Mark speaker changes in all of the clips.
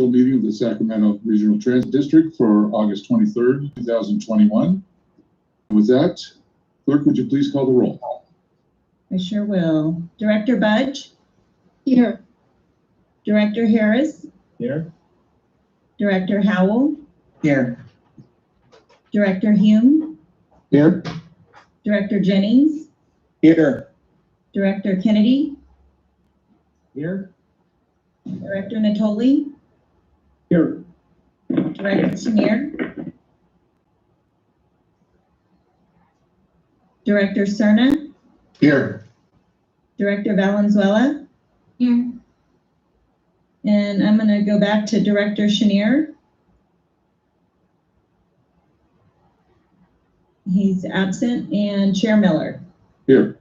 Speaker 1: virtual meeting of the Sacramento Regional Transit District for August 23rd, 2021. With that, clerk, would you please call the roll?
Speaker 2: I sure will. Director Budge?
Speaker 3: Here.
Speaker 2: Director Harris?
Speaker 4: Here.
Speaker 2: Director Howell?
Speaker 4: Here.
Speaker 2: Director Hume?
Speaker 4: Here.
Speaker 2: Director Jennings?
Speaker 4: Here.
Speaker 2: Director Kennedy?
Speaker 4: Here.
Speaker 2: Director Natoli?
Speaker 4: Here.
Speaker 2: Director Chenier? Director Cerna?
Speaker 4: Here.
Speaker 2: Director Valenzuela?
Speaker 3: Here.
Speaker 2: And I'm going to go back to Director Chenier. He's absent. And Chair Miller.
Speaker 1: Here.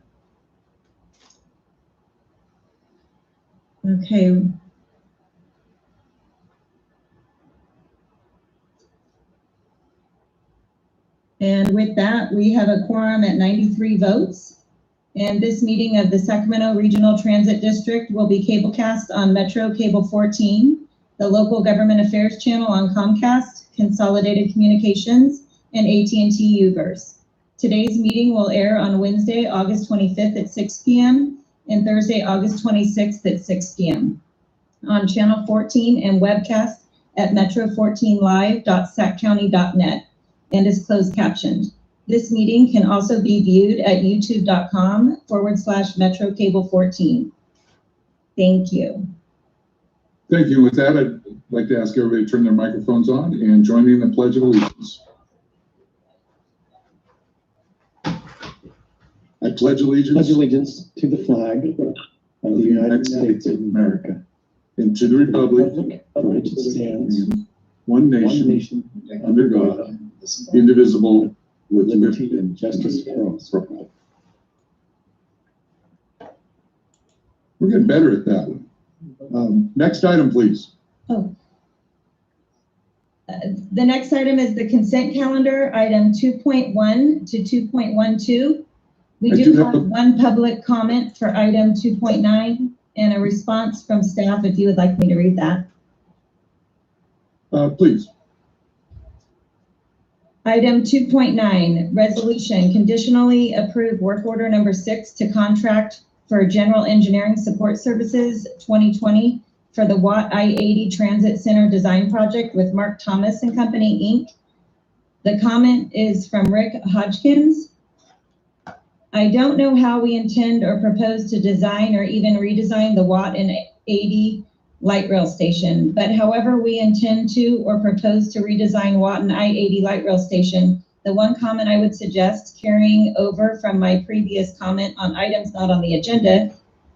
Speaker 2: Okay. And with that, we have a quorum at 93 votes. And this meeting of the Sacramento Regional Transit District will be cablecast on Metro Cable 14, the local government affairs channel on Comcast, Consolidated Communications, and AT&T Uverse. Today's meeting will air on Wednesday, August 25th at 6 p.m. and Thursday, August 26th at 6 p.m. on Channel 14 and webcast at metro14live.saccounty.net and is closed captioned. This meeting can also be viewed at youtube.com/Metro Cable 14. Thank you.
Speaker 1: Thank you. With that, I'd like to ask everybody to turn their microphones on and join me in the Pledge of Allegiance. I pledge allegiance
Speaker 4: to the flag of the United States of America
Speaker 1: and to the republic
Speaker 4: for which it stands,
Speaker 1: one nation, under God, indivisible, with
Speaker 4: liberty and justice for all.
Speaker 1: We're getting better at that one. Next item, please.
Speaker 2: The next item is the consent calendar, item 2.1 to 2.12. We do have one public comment for item 2.9 and a response from staff if you would like me to read that.
Speaker 1: Please.
Speaker 2: Item 2.9, resolution conditionally approve work order number 6 to contract for general engineering support services 2020 for the Watt I-80 Transit Center design project with Mark Thomas and Company, Inc. The comment is from Rick Hodgkins. I don't know how we intend or propose to design or even redesign the Watt and 80 light rail station, but however we intend to or propose to redesign Watt and I-80 light rail station, the one comment I would suggest, carrying over from my previous comment on items not on the agenda,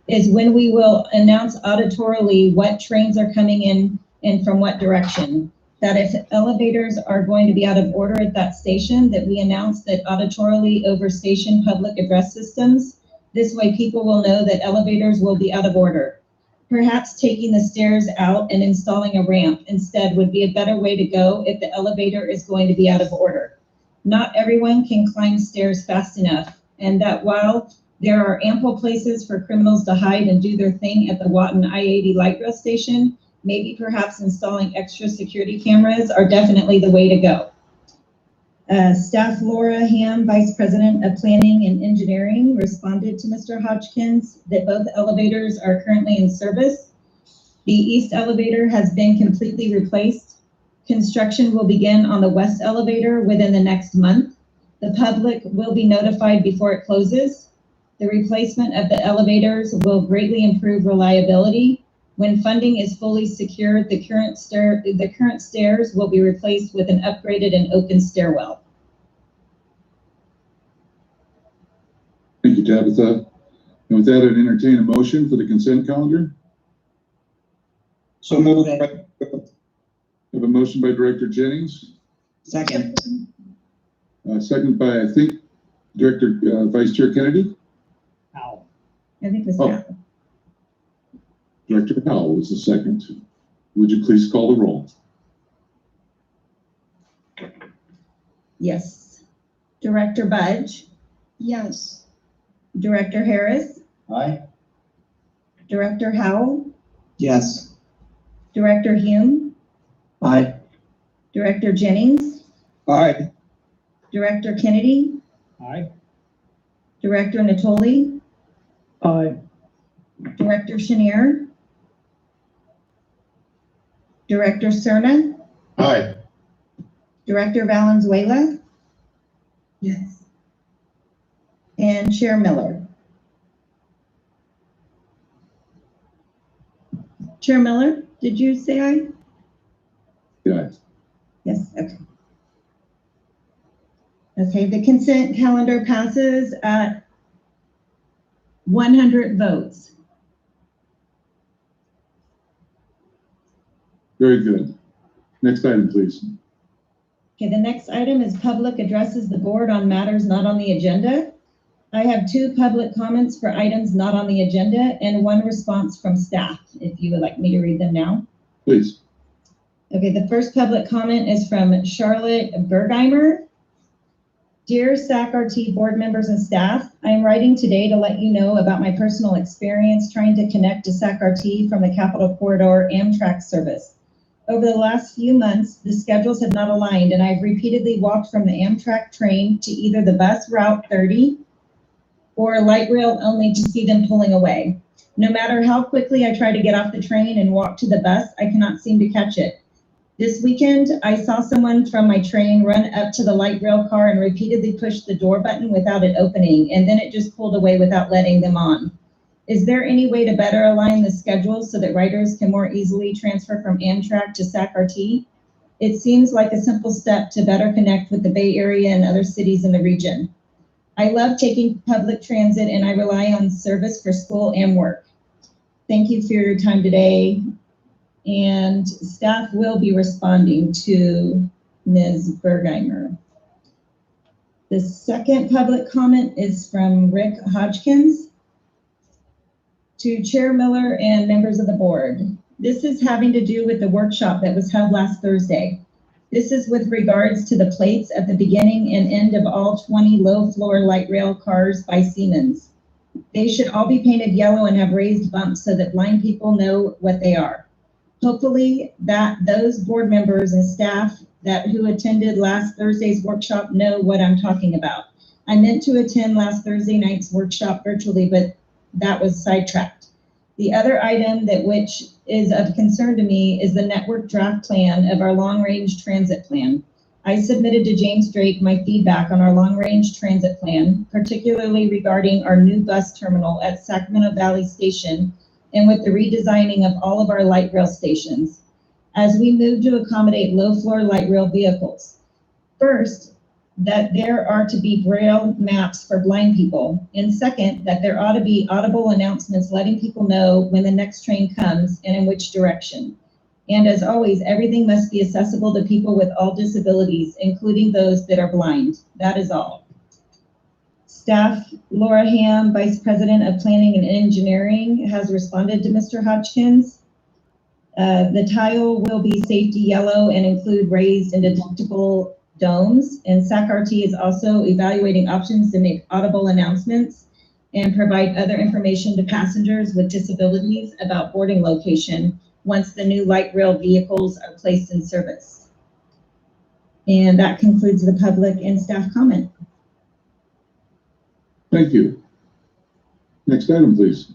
Speaker 2: is when we will announce auditorily what trains are coming in and from what direction. That if elevators are going to be out of order at that station, that we announce that auditorily over station public address systems. This way people will know that elevators will be out of order. Perhaps taking the stairs out and installing a ramp instead would be a better way to go if the elevator is going to be out of order. Not everyone can climb stairs fast enough, and that while there are ample places for criminals to hide and do their thing at the Watt and I-80 light rail station, maybe perhaps installing extra security cameras are definitely the way to go. Staff Laura Ham, Vice President of Planning and Engineering, responded to Mr. Hodgkins that both elevators are currently in service. The east elevator has been completely replaced. Construction will begin on the west elevator within the next month. The public will be notified before it closes. The replacement of the elevators will greatly improve reliability. When funding is fully secured, the current stairs will be replaced with an upgraded and open stairwell.
Speaker 1: Thank you, Tabitha. And with that, I'd entertain a motion for the consent calendar.
Speaker 4: So moved.
Speaker 1: I have a motion by Director Jennings.
Speaker 4: Second.
Speaker 1: Second by, I think, Director Vice Chair Kennedy.
Speaker 4: Ow.
Speaker 2: I think this
Speaker 1: Director Powell was the second. Would you please call the roll?
Speaker 2: Yes. Director Budge?
Speaker 3: Yes.
Speaker 2: Director Harris?
Speaker 4: Aye.
Speaker 2: Director Howell?
Speaker 4: Yes.
Speaker 2: Director Hume?
Speaker 4: Aye.
Speaker 2: Director Jennings,
Speaker 4: Aye.
Speaker 2: Director Kennedy,
Speaker 4: Aye.
Speaker 2: Director Natoli,
Speaker 4: Aye.
Speaker 2: Director Chenier, Director Cerna,
Speaker 1: Aye.
Speaker 2: Director Valenzuela,
Speaker 3: Yes.
Speaker 2: and Chair Miller. Chair Miller, did you say aye?
Speaker 1: Yeah.
Speaker 2: Yes, okay. Okay, the consent calendar passes at 100 votes.
Speaker 1: Very good. Next item, please.
Speaker 2: Okay, the next item is public addresses the board on matters not on the agenda. I have 2 public comments for items not on the agenda and 1 response from staff, if you would like me to read them now.
Speaker 1: Please.
Speaker 2: Okay, the first public comment is from Charlotte Bergheimer. Dear SacRT board members and staff, I am writing today to let you know about my personal experience trying to connect to SacRT from the Capitol Corridor Amtrak service. Over the last few months, the schedules have not aligned, and I've repeatedly walked from the Amtrak train to either the bus Route 30 or light rail only to see them pulling away. No matter how quickly I try to get off the train and walk to the bus, I cannot seem to catch it. This weekend, I saw someone from my train run up to the light rail car and repeatedly push the door button without it opening, and then it just pulled away without letting them on. Is there any way to better align the schedules so that riders can more easily transfer from Amtrak to SacRT? It seems like a simple step to better connect with the Bay Area and other cities in the region. I love taking public transit and I rely on service for school and work. Thank you for your time today. And staff will be responding to Ms. Bergheimer. The second public comment is from Rick Hodgkins. To Chair Miller and members of the board. This is having to do with the workshop that was held last Thursday. This is with regards to the plates at the beginning and end of all 20 low-floor light rail cars by Siemens. They should all be painted yellow and have raised bumps so that blind people know what they are. Hopefully that those board members and staff who attended last Thursday's workshop know what I'm talking about. I meant to attend last Thursday night's workshop virtually, but that was sidetracked. The other item which is of concern to me is the network draft plan of our long-range transit plan. I submitted to James Drake my feedback on our long-range transit plan, particularly regarding our new bus terminal at Sacramento Valley Station and with the redesigning of all of our light rail stations as we move to accommodate low-floor light rail vehicles. First, that there are to be braille maps for blind people, and second, that there ought to be audible announcements letting people know when the next train comes and in which direction. And as always, everything must be accessible to people with all disabilities, including those that are blind. That is all. Staff, Laura Ham, Vice President of Planning and Engineering, has responded to Mr. Hodgkins. The tile will be safety yellow and include raised and detectable domes, and SacRT is also evaluating options to make audible announcements and provide other information to passengers with disabilities about boarding location once the new light rail vehicles are placed in service. And that concludes the public and staff comment.
Speaker 1: Thank you. Next item, please.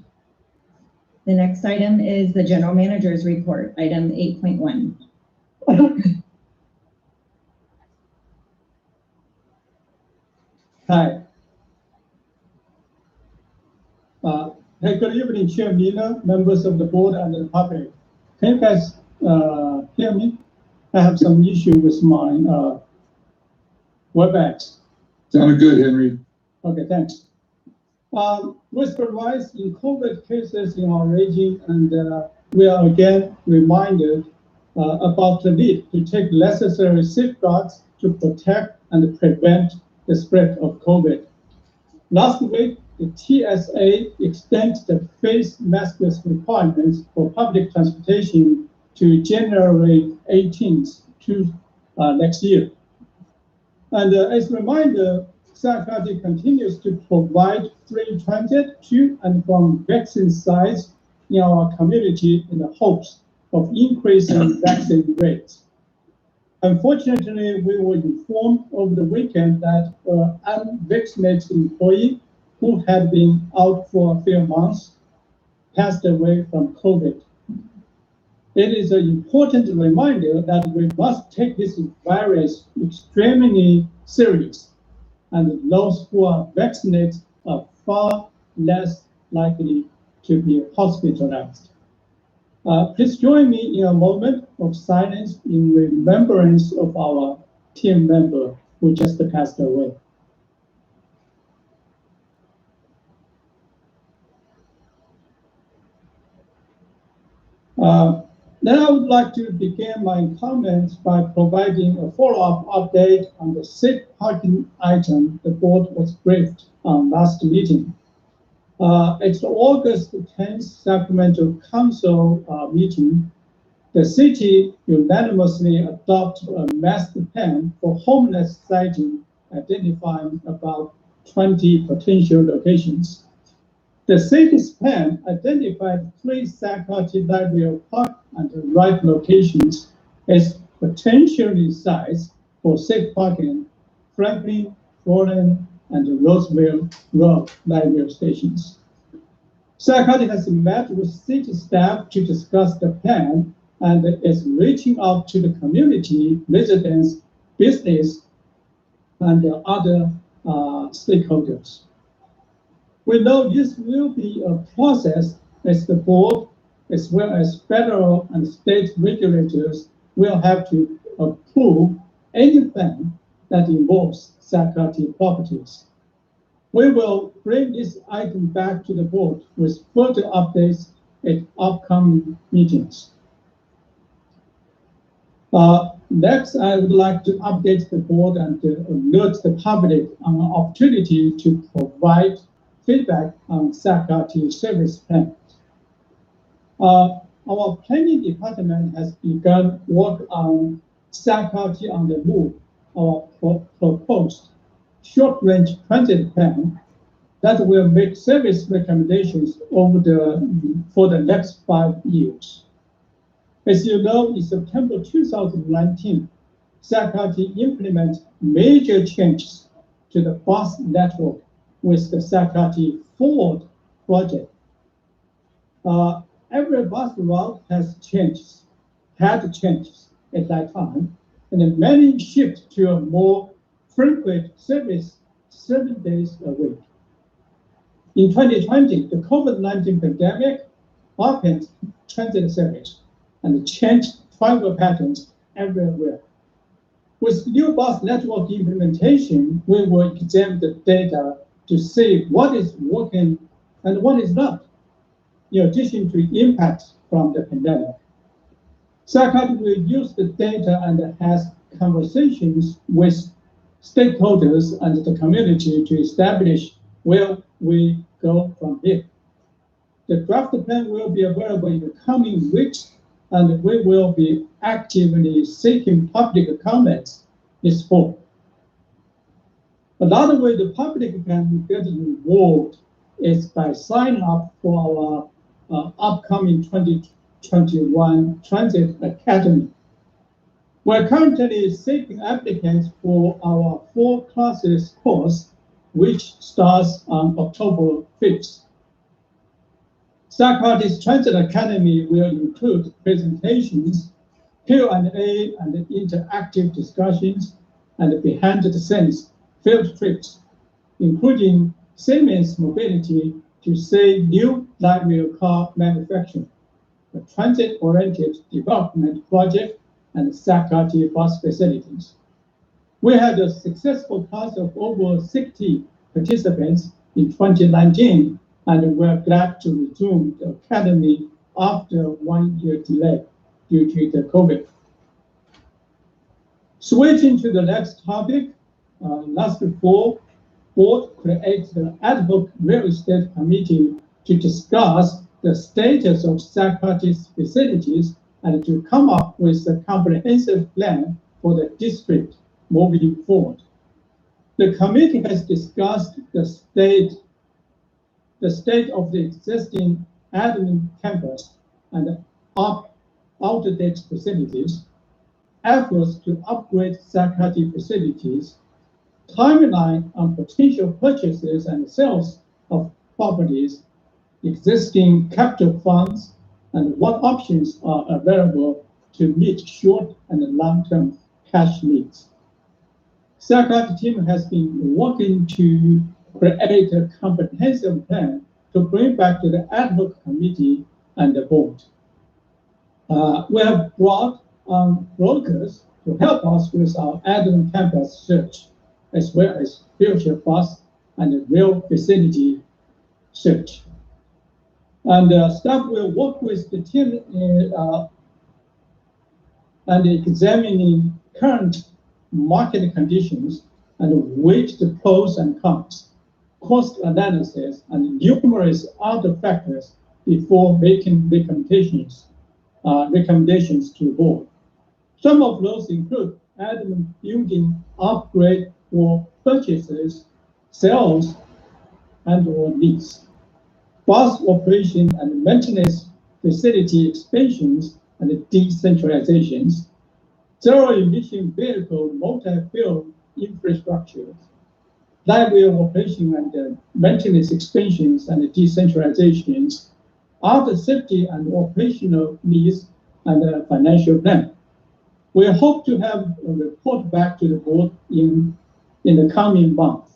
Speaker 2: The next item is the general manager's report, item 8.1.
Speaker 5: Hi. Hey, good evening, Chair Miller, members of the board and the public. Can you guys hear me? I have some issue with my WebEx.
Speaker 1: Sounded good, Henry.
Speaker 5: Okay, thanks. With the rise in COVID cases in our region, and we are again reminded about the need to take necessary safeguards to protect and prevent the spread of COVID. Last week, the TSA extended the face mask requirements for public transportation to January 18th to next year. And as a reminder, SacRT continues to provide free transit to and from vaccine sites in our community in the hopes of increasing vaccine rates. Unfortunately, we were informed over the weekend that an unvaccinated employee who had been out for a few months passed away from COVID. It is an important reminder that we must take this virus extremely serious, and those who are vaccinated are far less likely to be hospitalized. Please join me in a moment of silence in remembrance of our team member who just passed away. Then I would like to begin my comments by providing a follow-up update on the safe parking item the board was briefed on last meeting. It's the August 10th Sacramento Council meeting. The city unanimously adopted a master plan for homeless siting, identifying about 20 potential locations. The city's plan identified 3 SacRT Library Park and the right locations as potentially sites for safe parking: Franklin, Beetland, and Roseville Road library stations. SacRT has met with city staff to discuss the plan and is reaching out to the community, residents, business, and other stakeholders. We know this will be a process as the board, as well as federal and state regulators, will have to approve any plan that involves SacRT properties. We will bring this item back to the board with further updates at upcoming meetings. Next, I would like to update the board and alert the public on an opportunity to provide feedback on SacRT service plan. Our planning department has begun work on SacRT on the Move, our proposed short-range transit plan that will make service recommendations for the next 5 years. As you know, in September 2019, SacRT implemented major changes to the bus network with the SacRT Forward project. Every bus route had changes at that time, and many shift to a more frequent service 7 days a week. In 2020, the COVID-19 pandemic opened transit service and changed travel patterns everywhere. With new bus network implementation, we will examine the data to see what is working and what is not, in addition to impacts from the pandemic. SacRT will use the data and has conversations with stakeholders and the community to establish where we go from here. The draft plan will be available in the coming weeks, and we will be actively seeking public comments this fall. Another way the public can get involved is by signing up for our upcoming 2021 Transit Academy. We're currently seeking applicants for our 4 classes course, which starts on October 5th. SacRT's Transit Academy will include presentations, Q&A, and interactive discussions, and behind-the-scenes field trips, including Siemens Mobility to say new library car manufacturing, a transit-oriented development project, and SacRT bus facilities. We had a successful class of over 60 participants in 2019, and we're glad to resume the academy after a 1-year delay due to the COVID. Switching to the next topic, last fall, board created the Ad-Hoc Real Estate Committee to discuss the status of SacRT's facilities and to come up with a comprehensive plan for the district moving forward. The committee has discussed the state of the existing admin campus and outdated facilities, efforts to upgrade SacRT facilities, timeline on potential purchases and sales of properties, existing capital funds, and what options are available to meet short and long-term cash needs. SacRT team has been working to create a comprehensive plan to bring back to the Ad-Hoc committee and the board. We have brought on brokers to help us with our Ad-Hoc campus search, as well as future bus and rail facility search. And staff will work with the team and examining current market conditions and weigh the pros and cons, cost analysis, and numerous other factors before making recommendations to the board. Some of those include admin building upgrade or purchases, sales, and/or lease, bus operation and maintenance facility expansions and decentralizations, zero-emission vehicle multi-fuel infrastructure, library operation and maintenance expansions and decentralizations, other safety and operational needs, and a financial plan. We hope to have a report back to the board in the coming month.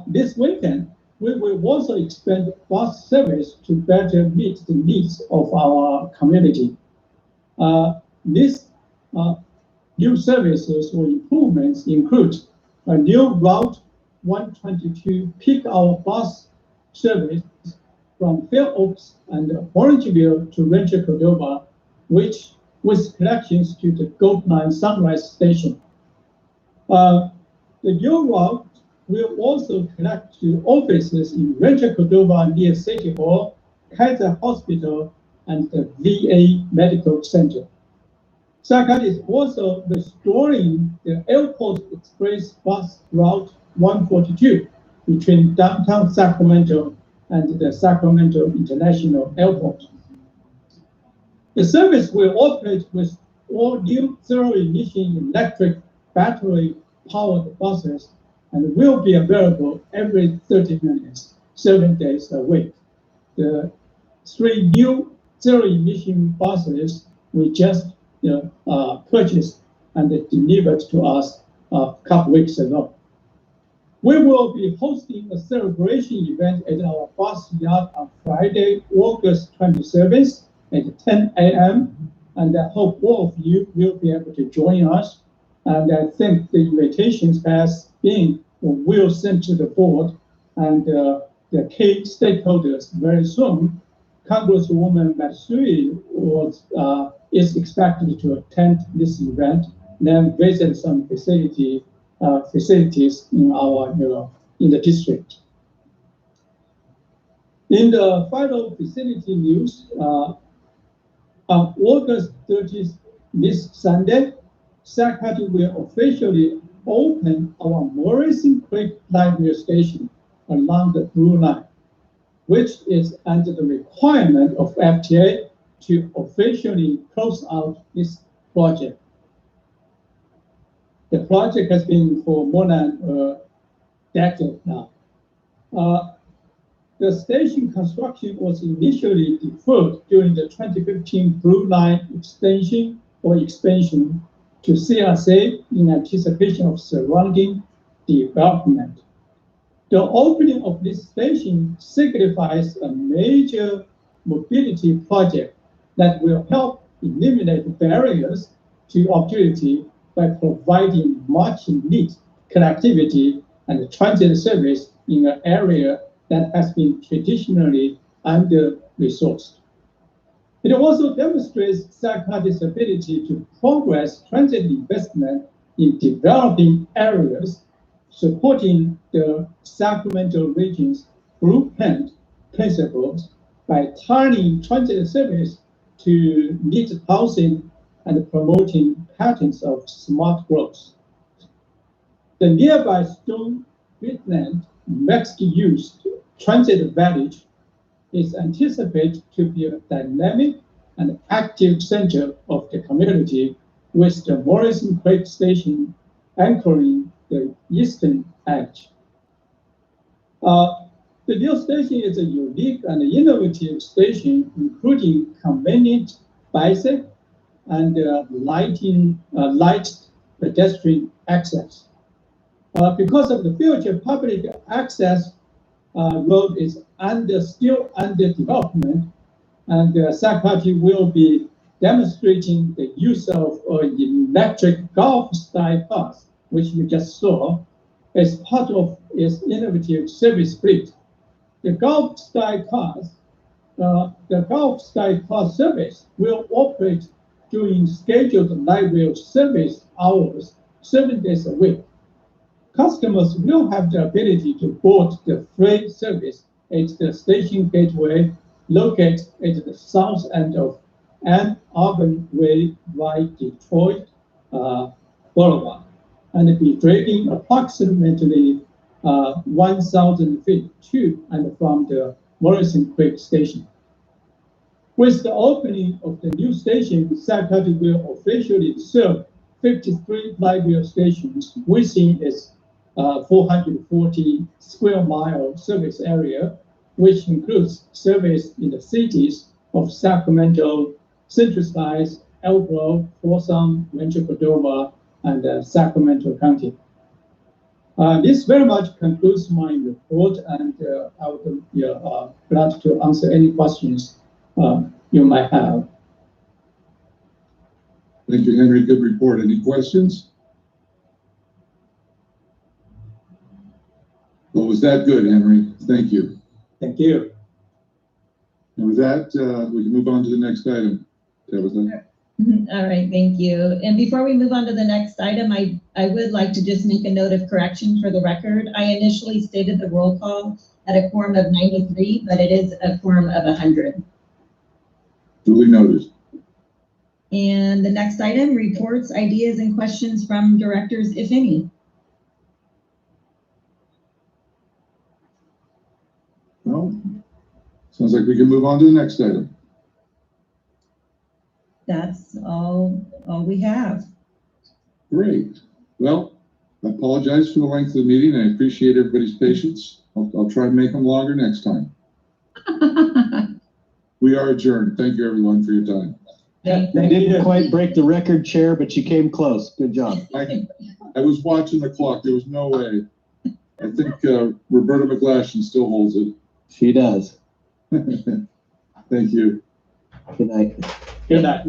Speaker 5: This weekend, we will also expand bus service to better meet the needs of our community. These new services or improvements include a new Route 122 peak-hour bus service from Fair Oaks and Orangeville to Rancho Cordova, which with connections to the Gold Line Sunrise Station. The new route will also connect to offices in Rancho Cordova near City Hall, Kaiser Hospital, and the VA Medical Center. SacRT is also restoring the Airport Express bus route 142 between downtown Sacramento and the Sacramento International Airport. The service will operate with all new zero-emission electric battery-powered buses and will be available every 30 minutes, 7 days a week. The 3 new zero-emission buses we just purchased and delivered to us a couple weeks ago. We will be hosting a celebration event at our bus yard on Friday, August 27th at 10 a.m. And I hope all of you will be able to join us. And I think the invitations has been or will send to the board and the key stakeholders very soon. Congresswoman Matsui is expected to attend this event, then visit some facilities in our in the district. In the final facility news, on August 30th, this Sunday, SacRT will officially open our Morrison Creek Library Station along the Blue Line, which is under the requirement of FTA to officially close out this project. The project has been for more than a decade now. The station construction was initially deferred during the 2015 Blue Line expansion to CRC in anticipation of surrounding development. The opening of this station signifies a major mobility project that will help eliminate barriers to opportunity by providing much needed connectivity and transit service in an area that has been traditionally under-resourced. It also demonstrates SacRT's ability to progress transit investment in developing areas, supporting the Sacramento region's blueprint principles by turning transit service to need housing and promoting patterns of smart growth. The nearby Stone Beetland mixed-use transit village is anticipated to be a dynamic and active center of the community, with the Morrison Creek Station anchoring the eastern edge. The new station is a unique and innovative station, including convenient bicycle and light pedestrian access. Because of the future public access road is still under development, and SacRT will be demonstrating the use of electric golf-style cars, which you just saw, as part of its innovative service fleet. The golf-style car service will operate during scheduled light rail service hours, 7 days a week. Customers will have the ability to board the freight service at the station gateway located at the south end of Ann Arbor Way by Detroit Boulevard, and be driving approximately 1,000 feet to and from the Morrison Creek Station. With the opening of the new station, SacRT will officially serve 53 light rail stations within its 440 square mile service area, which includes service in the cities of Sacramento, Central Skies, Elk Grove, Folsom, Rancho Cordova, and Sacramento County. This very much concludes my report, and I would be glad to answer any questions you might have.
Speaker 1: Thank you, Henry. Good report. Any questions? Well, was that good, Henry? Thank you.
Speaker 5: Thank you.
Speaker 1: And with that, we can move on to the next item. Tabitha?
Speaker 2: All right, thank you. And before we move on to the next item, I would like to just make a note of correction for the record. I initially stated the roll call at a quorum of 93, but it is a quorum of 100.
Speaker 1: Duly noted.
Speaker 2: And the next item, reports, ideas, and questions from directors, if any.
Speaker 1: Well, sounds like we can move on to the next item.
Speaker 2: That's all we have.
Speaker 1: Great. Well, I apologize for the length of the meeting. I appreciate everybody's patience. I'll try and make them longer next time. We are adjourned. Thank you, everyone, for your time.
Speaker 4: You didn't quite break the record, Chair, but you came close. Good job.
Speaker 1: I was watching the clock. There was no way. I think Roberta McGlashan still holds it.
Speaker 4: She does.
Speaker 1: Thank you.
Speaker 4: Good night.
Speaker 5: Good night.